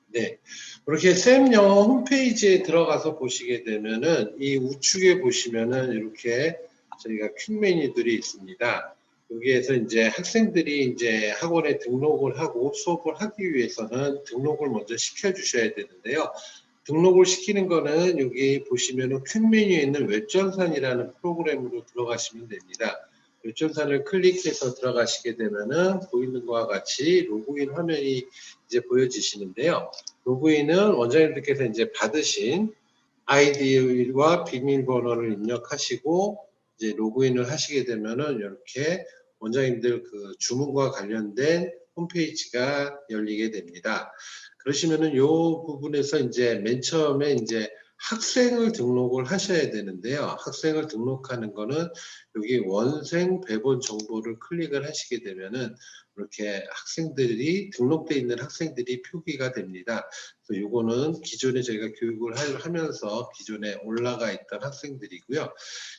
네. 이렇게 쌤 영어 홈페이지에 들어가서 보시게 되면은 이 우측에 보시면은 이렇게 저희가 퀵 메뉴들이 있습니다. 여기에서 이제 학생들이 이제 학원에 등록을 하고 수업을 하기 위해서는 등록을 먼저 시켜 주셔야 되는데요. 등록을 시키는 거는 여기 보시면은 퀵 메뉴에 있는 웹전산이라는 프로그램으로 들어가시면 됩니다. 웹전산을 클릭해서 들어가시게 되면은 보이는 것과 같이 로그인 화면이 이제 보여지시는데요. 로그인은 원장님들께서 이제 받으신 아이디와 비밀번호를 입력하시고 이제 로그인을 하시게 되면은 이렇게 원장님들 그 주문과 관련된 홈페이지가 열리게 됩니다. 그러시면은 요 부분에서 이제 맨 처음에 이제 학생을 등록을 하셔야 되는데요. 학생을 등록하는 거는 여기 원생 배분 정보를 클릭을 하시게 되면은 이렇게 학생들이 등록되어 있는 학생들이 표기가 됩니다. 그래서 요거는 기존에 저희가 교육을 하면서 기존에 올라가 있던 학생들이고요.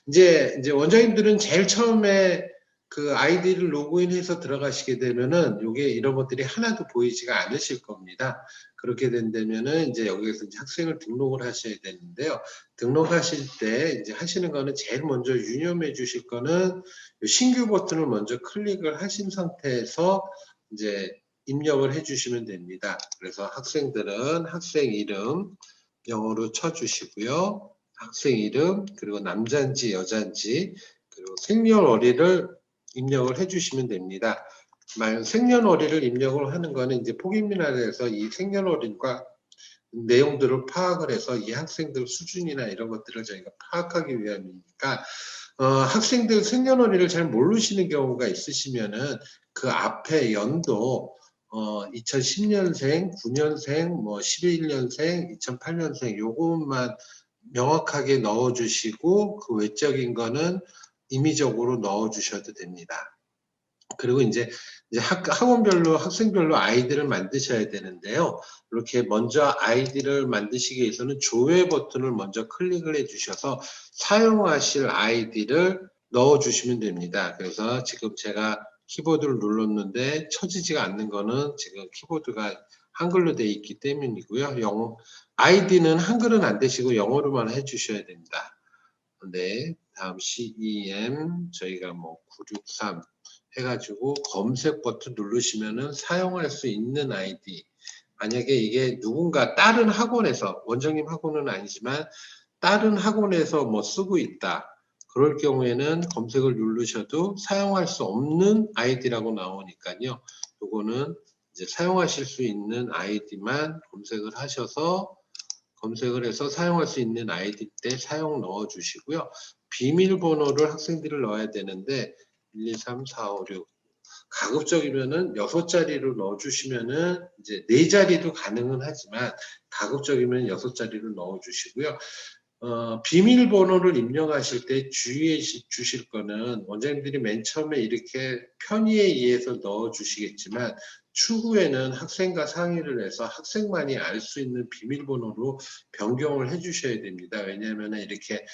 이제 원장님들은 제일 처음에 그 아이디를 로그인해서 들어가시게 되면은 요게 이런 것들이 하나도 보이지가 않으실 겁니다. 그렇게 된다면은 이제 여기에서 이제 학생을 등록을 하셔야 되는데요. 등록하실 때 이제 하시는 거는 제일 먼저 유념해 주실 거는 신규 버튼을 먼저 클릭을 하신 상태에서 이제 입력을 해주시면 됩니다. 그래서 학생들은 학생 이름 영어로 쳐주시고요. 학생 이름 그리고 남자인지 여자인지 그리고 생년월일을 입력을 해주시면 됩니다. 만약 생년월일을 입력을 하는 거는 이제 포기민화에서 이 생년월일과 내용들을 파악을 해서 이 학생들 수준이나 이런 것들을 저희가 파악하기 위함이니까 학생들 생년월일을 잘 모르시는 경우가 있으시면은 그 앞에 연도 2010년생, 9년생, 뭐 11년생, 2008년생 요것만 명확하게 넣어주시고 그 외적인 거는 임의적으로 넣어주셔도 됩니다. 그리고 이제 학원별로 학생별로 아이디를 만드셔야 되는데요. 이렇게 먼저 아이디를 만드시기 위해서는 조회 버튼을 먼저 클릭을 해주셔서 사용하실 아이디를 넣어주시면 됩니다. 그래서 지금 제가 키보드를 눌렀는데 쳐지지가 않는 거는 지금 키보드가 한글로 되어 있기 때문이고요. 아이디는 한글은 안 되시고 영어로만 해주셔야 됩니다. 네, 다음 CEM 저희가 뭐 963 해가지고 검색 버튼 누르시면은 사용할 수 있는 아이디. 만약에 이게 누군가 다른 학원에서 원장님 학원은 아니지만 다른 학원에서 뭐 쓰고 있다. 그럴 경우에는 검색을 누르셔도 사용할 수 없는 아이디라고 나오니까요. 요거는 이제 사용하실 수 있는 아이디만 검색을 하셔서 검색을 해서 사용할 수 있는 아이디 때 사용 넣어주시고요. 비밀번호를 학생들을 넣어야 되는데 1, 2, 3, 4, 5, 6 가급적이면은 6자리로 넣어주시면은 이제 4자리도 가능은 하지만 가급적이면 6자리로 넣어주시고요. 비밀번호를 입력하실 때 주의해 주실 거는 원장님들이 맨 처음에 이렇게 편의에 의해서 넣어주시겠지만 추후에는 학생과 상의를 해서 학생만이 알 수 있는 비밀번호로 변경을 해 주셔야 됩니다. 왜냐하면 이렇게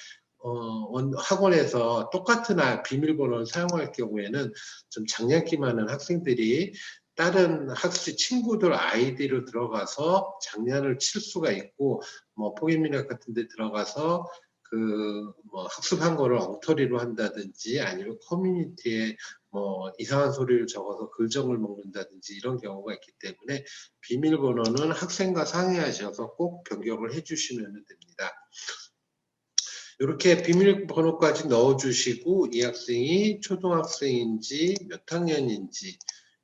학원에서 똑같은 비밀번호를 사용할 경우에는 좀 장난기 많은 학생들이 다른 학생 친구들 아이디로 들어가서 장난을 칠 수가 있고 뭐 포기민학 같은 데 들어가서 그 뭐 학습한 거를 엉터리로 한다든지 아니면 커뮤니티에 뭐 이상한 소리를 적어서 글정을 먹는다든지 이런 경우가 있기 때문에 비밀번호는 학생과 상의하셔서 꼭 변경을 해주시면 됩니다. 이렇게 비밀번호까지 넣어주시고 이 학생이 초등학생인지 몇 학년인지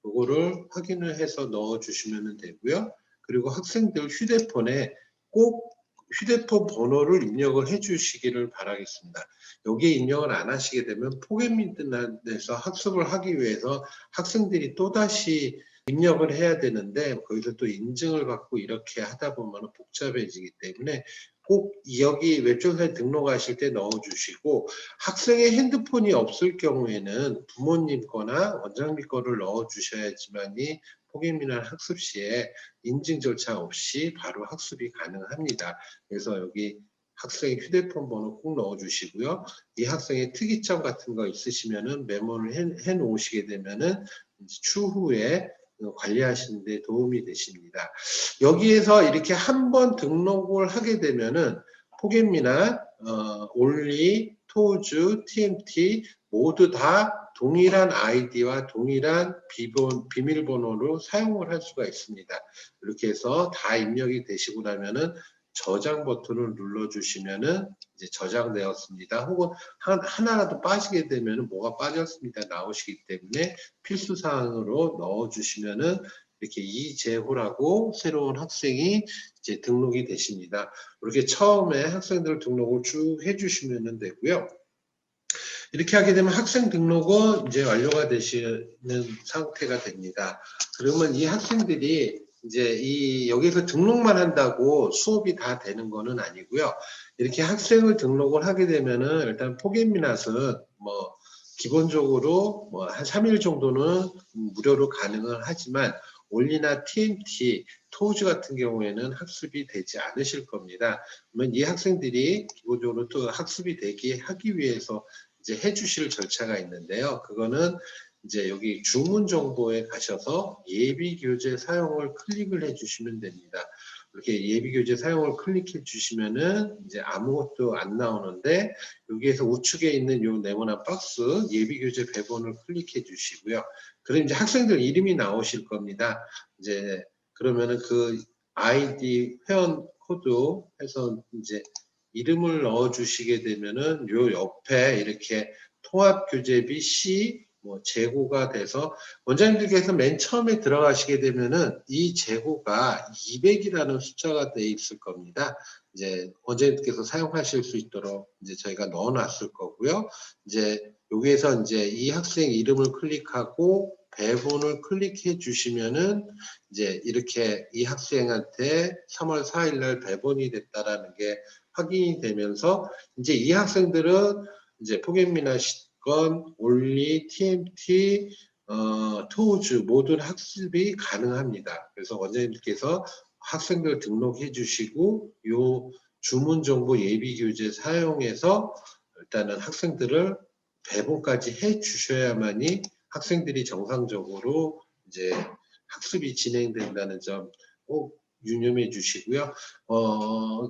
이거를 확인을 해서 넣어주시면 되고요. 그리고 학생들 휴대폰에 꼭 휴대폰 번호를 입력을 해주시기를 바라겠습니다. 여기에 입력을 안 하시게 되면 포겟민트에서 학습을 하기 위해서 학생들이 또다시 입력을 해야 되는데 거기서 또 인증을 받고 이렇게 하다 보면 복잡해지기 때문에 꼭 여기 웹전사에 등록하실 때 넣어주시고 학생의 핸드폰이 없을 경우에는 부모님 거나 원장님 거를 넣어주셔야지만이 포기민환 학습 시에 인증 절차 없이 바로 학습이 가능합니다. 그래서 여기 학생의 휴대폰 번호 꼭 넣어주시고요. 이 학생의 특이점 같은 거 있으시면은 메모를 해 놓으시게 되면은 추후에 관리하시는 데 도움이 되십니다. 여기에서 이렇게 한번 등록을 하게 되면은 포겟미나, 올리, 토우즈, TMT 모두 다 동일한 아이디와 동일한 비밀번호로 사용을 할 수가 있습니다. 이렇게 해서 다 입력이 되시고 나면은 저장 버튼을 눌러주시면은 이제 저장되었습니다. 혹은 하나라도 빠지게 되면은 뭐가 빠졌습니다 나오시기 때문에 필수 사항으로 넣어주시면은 이렇게 이재호라고 새로운 학생이 이제 등록이 되십니다. 이렇게 처음에 학생들 등록을 쭉 해주시면 되고요. 이렇게 하게 되면 학생 등록은 이제 완료가 되시는 상태가 됩니다. 그러면 이 학생들이 이제 여기서 등록만 한다고 수업이 다 되는 거는 아니고요. 이렇게 학생을 등록을 하게 되면은 일단 포겟미낫은 뭐 기본적으로 뭐 한 3일 정도는 무료로 가능은 하지만 올리나 TMT, 토우즈 같은 경우에는 학습이 되지 않으실 겁니다. 그러면 이 학생들이 기본적으로 또 학습이 되게 하기 위해서 이제 해주실 절차가 있는데요. 그거는 이제 여기 주문 정보에 가셔서 예비 교재 사용을 클릭을 해주시면 됩니다. 이렇게 예비 교재 사용을 클릭해 주시면은 이제 아무것도 안 나오는데 여기에서 우측에 있는 요 네모난 박스 예비 교재 배번을 클릭해 주시고요. 그럼 이제 학생들 이름이 나오실 겁니다. 이제 그러면은 그 아이디 회원 코드 해서 이제 이름을 넣어 주시게 되면은 요 옆에 이렇게 통합교재비 C 뭐 재고가 돼서 원장님들께서 맨 처음에 들어가시게 되면은 이 재고가 200이라는 숫자가 돼 있을 겁니다. 이제 원장님들께서 사용하실 수 있도록 이제 저희가 넣어 놨을 거고요. 이제 여기에서 이제 이 학생 이름을 클릭하고 배분을 클릭해 주시면은 이제 이렇게 이 학생한테 3월 4일 날 배분이 됐다라는 게 확인이 되면서 이제 이 학생들은 이제 포겟미낫건 올리, TMT, 토우즈 모든 학습이 가능합니다. 그래서 원장님께서 학생들 등록해 주시고 요 주문 정보 예비 교재 사용해서 일단은 학생들을 배분까지 해 주셔야만이 학생들이 정상적으로 이제 학습이 진행된다는 점 꼭 유념해 주시고요.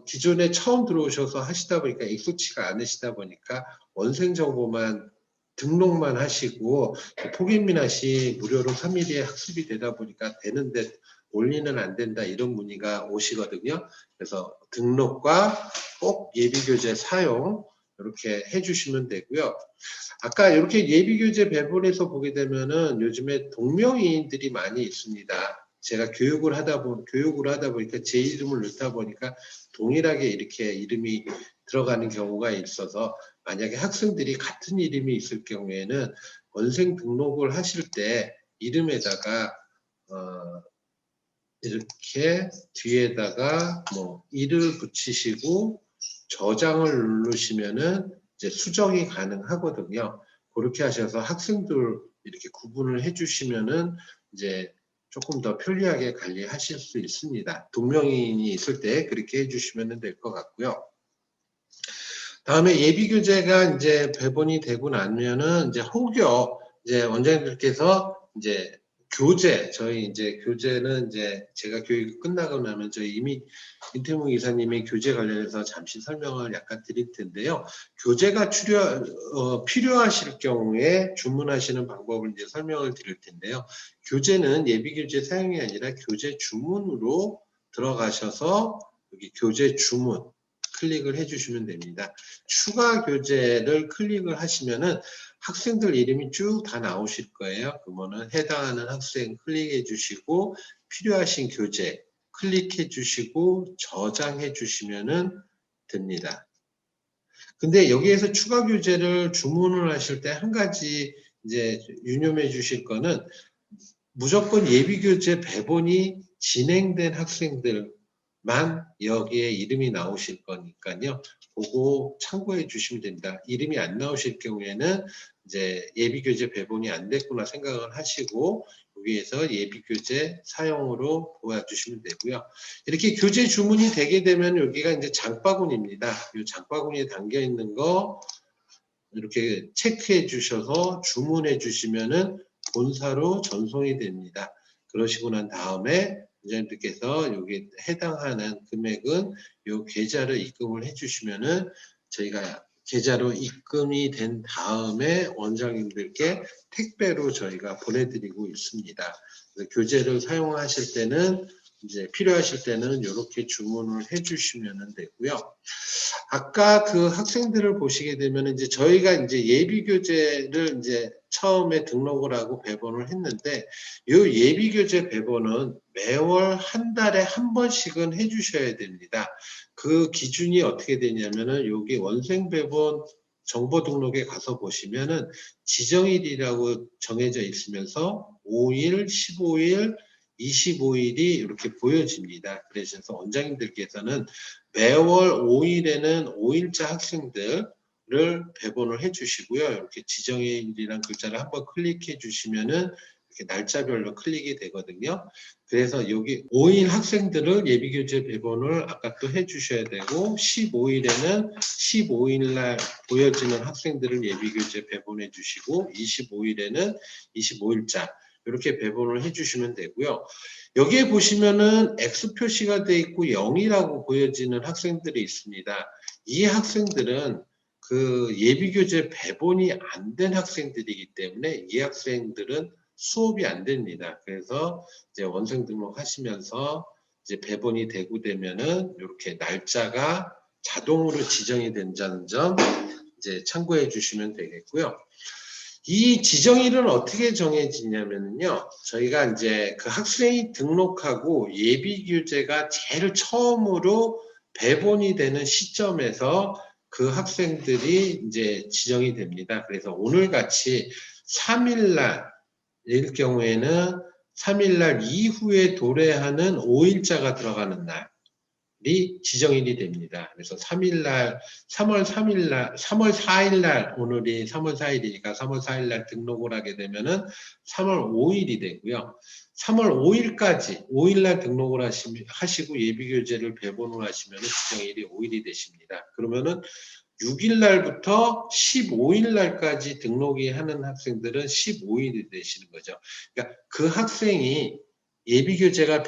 기존에 처음 들어오셔서 하시다 보니까 익숙치가 않으시다 보니까 원생 정보만 등록만 하시고 포겟미낫이 무료로 3일에 학습이 되다 보니까 되는데 올리는 안 된다 이런 문의가 오시거든요. 그래서 등록과 꼭 예비교재 사용 이렇게 해주시면 되고요. 아까 이렇게 예비교재 배분에서 보게 되면은 요즘에 동명이인들이 많이 있습니다. 제가 교육을 하다 보니까 제 이름을 넣다 보니까 동일하게 이렇게 이름이 들어가는 경우가 있어서 만약에 학생들이 같은 이름이 있을 경우에는 원생 등록을 하실 때 이름에다가 이렇게 뒤에다가 뭐 일을 붙이시고 저장을 누르시면은 이제 수정이 가능하거든요. 그렇게 하셔서 학생들 이렇게 구분을 해주시면은 이제 조금 더 편리하게 관리하실 수 있습니다. 동명이인이 있을 때 그렇게 해주시면 될 것 같고요. 다음에 예비교재가 이제 배분이 되고 나면은 이제 혹여 이제 원장님들께서 이제 교재, 저희 이제 교재는 이제 제가 교육이 끝나고 나면 저희 이미 임태무 이사님이 교재 관련해서 잠시 설명을 약간 드릴 텐데요. 교재가 필요하실 경우에 주문하시는 방법을 이제 설명을 드릴 텐데요. 교재는 예비교재 사용이 아니라 교재 주문으로 들어가셔서 여기 교재 주문 클릭을 해주시면 됩니다. 추가 교재를 클릭을 하시면은 학생들 이름이 쭉 다 나오실 거예요. 그러면은 해당하는 학생 클릭해 주시고 필요하신 교재 클릭해 주시고 저장해 주시면은 됩니다. 근데 여기에서 추가 교재를 주문을 하실 때 한 가지 이제 유념해 주실 거는 무조건 예비 교재 배분이 진행된 학생들만 여기에 이름이 나오실 거니까요. 그거 참고해 주시면 됩니다. 이름이 안 나오실 경우에는 이제 예비 교재 배분이 안 됐구나 생각을 하시고 여기에서 예비 교재 사용으로 도와주시면 되고요. 이렇게 교재 주문이 되게 되면 여기가 이제 장바구니입니다. 이 장바구니에 담겨 있는 거 이렇게 체크해 주셔서 주문해 주시면은 본사로 전송이 됩니다. 그러시고 난 다음에 원장님들께서 여기 해당하는 금액은 요 계좌로 입금을 해주시면은 저희가 계좌로 입금이 된 다음에 원장님들께 택배로 저희가 보내드리고 있습니다. 교재를 사용하실 때는 이제 필요하실 때는 이렇게 주문을 해주시면 되고요. 아까 그 학생들을 보시게 되면 이제 저희가 이제 예비 교재를 이제 처음에 등록을 하고 배본을 했는데 이 예비 교재 배본은 매월 한 달에 한 번씩은 해주셔야 됩니다. 그 기준이 어떻게 되냐면은 여기 원생 배본 정보 등록에 가서 보시면은 지정일이라고 정해져 있으면서 5일, 15일, 25일이 이렇게 보여집니다. 그래서 원장님들께서는 매월 5일에는 5일자 학생들을 배본을 해주시고요. 이렇게 지정일이란 글자를 한번 클릭해 주시면은 이렇게 날짜별로 클릭이 되거든요. 그래서 여기 5일 학생들을 예비교재 배본을 아까 또 해주셔야 되고 15일에는 15일 날 보여지는 학생들을 예비교재 배본해 주시고 25일에는 25일자 이렇게 배본을 해주시면 되고요. 여기에 보시면은 X 표시가 되어 있고 0이라고 보여지는 학생들이 있습니다. 이 학생들은 그 예비교재 배본이 안 된 학생들이기 때문에 이 학생들은 수업이 안 됩니다. 그래서 이제 원생 등록하시면서 이제 배본이 대구되면은 이렇게 날짜가 자동으로 지정이 된다는 점 이제 참고해 주시면 되겠고요. 이 지정일은 어떻게 정해지냐면요. 저희가 이제 그 학생이 등록하고 예비 교재가 제일 처음으로 배본이 되는 시점에서 그 학생들이 이제 지정이 됩니다. 그래서 오늘 같이 3일날일 경우에는 3일날 이후에 도래하는 5일자가 들어가는 날이 지정일이 됩니다. 그래서 3일날, 3월 3일날, 3월 4일날, 오늘이 3월 4일이니까 3월 4일날 등록을 하게 되면은 3월 5일이 되고요. 3월 5일까지, 5일날 등록을 하시고 예비교재를 배본을 하시면 지정일이 5일이 되십니다. 그러면은 6일날부터 15일날까지 등록이 하는 학생들은 15일이 되시는 거죠. 그러니까 그 학생이 예비교재가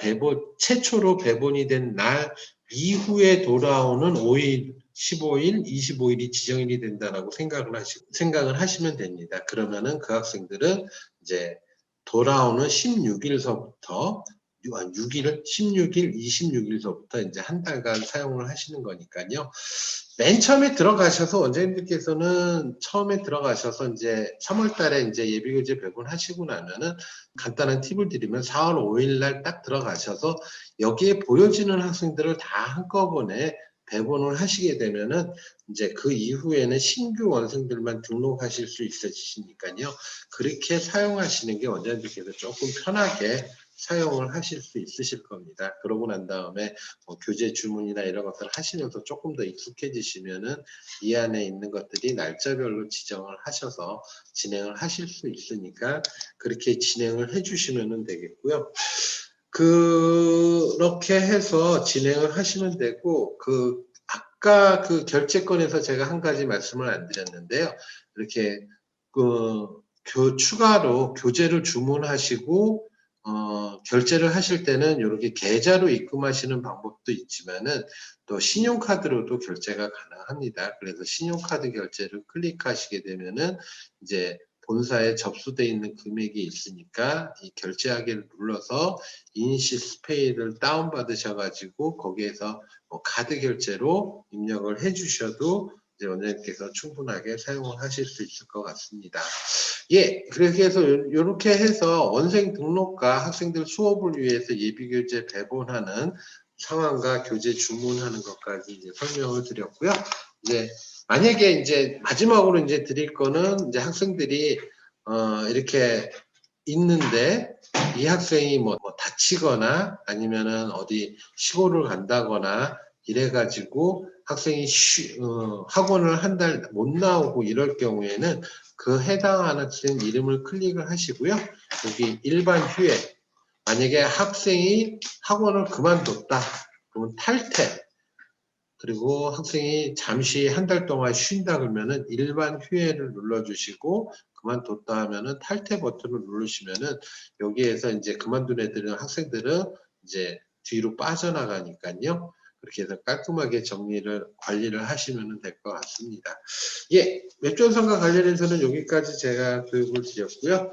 최초로 배본이 된 날 이후에 돌아오는 5일, 15일, 25일이 지정일이 된다라고 생각을 하시면 됩니다. 그러면은 그 학생들은 이제 돌아오는 16일서부터 16일, 26일서부터 이제 한 달간 사용을 하시는 거니까요. 맨 처음에 들어가셔서 원장님들께서는 처음에 들어가셔서 이제 3월 달에 이제 예비교재 배본하시고 나면은 간단한 팁을 드리면 4월 5일 날 딱 들어가셔서 여기에 보여지는 학생들을 다 한꺼번에 배본을 하시게 되면은 이제 그 이후에는 신규 원생들만 등록하실 수 있으시니까요. 그렇게 사용하시는 게 원장님들께서 조금 편하게 사용을 하실 수 있으실 겁니다. 그러고 난 다음에 뭐 교재 주문이나 이런 것들을 하시면서 조금 더 익숙해지시면은 이 안에 있는 것들이 날짜별로 지정을 하셔서 진행을 하실 수 있으니까 그렇게 진행을 해주시면 되겠고요. 그렇게 해서 진행을 하시면 되고 아까 그 결제권에서 제가 한 가지 말씀을 안 드렸는데요. 이렇게 추가로 교재를 주문하시고 결제를 하실 때는 이렇게 계좌로 입금하시는 방법도 있지만은 또 신용카드로도 결제가 가능합니다. 그래서 신용카드 결제를 클릭하시게 되면은 이제 본사에 접수되어 있는 금액이 있으니까 이 결제하기를 눌러서 인시스페이를 다운받으셔가지고 거기에서 뭐 카드 결제로 입력을 해주셔도 이제 원장님께서 충분하게 사용을 하실 수 있을 것 같습니다. 예, 그렇게 해서 이렇게 해서 원생 등록과 학생들 수업을 위해서 예비교재 배본하는 상황과 교재 주문하는 것까지 이제 설명을 드렸고요. 이제 만약에 이제 마지막으로 이제 드릴 거는 이제 학생들이 이렇게 있는데 이 학생이 뭐 다치거나 아니면은 어디 시골을 간다거나 이래가지고 학생이 학원을 한 달 못 나오고 이럴 경우에는 그 해당하는 학생 이름을 클릭을 하시고요. 여기 일반 휴회, 만약에 학생이 학원을 그만뒀다 그러면 탈퇴, 그리고 학생이 잠시 한 달 동안 쉰다 그러면은 일반 휴회를 눌러주시고 그만뒀다 하면은 탈퇴 버튼을 누르시면은 여기에서 이제 그만둔 애들은 학생들은 이제 뒤로 빠져나가니까요. 그렇게 해서 깔끔하게 관리를 하시면 될 것 같습니다. 예, 웹존선과 관련해서는 여기까지 제가 교육을 드렸고요.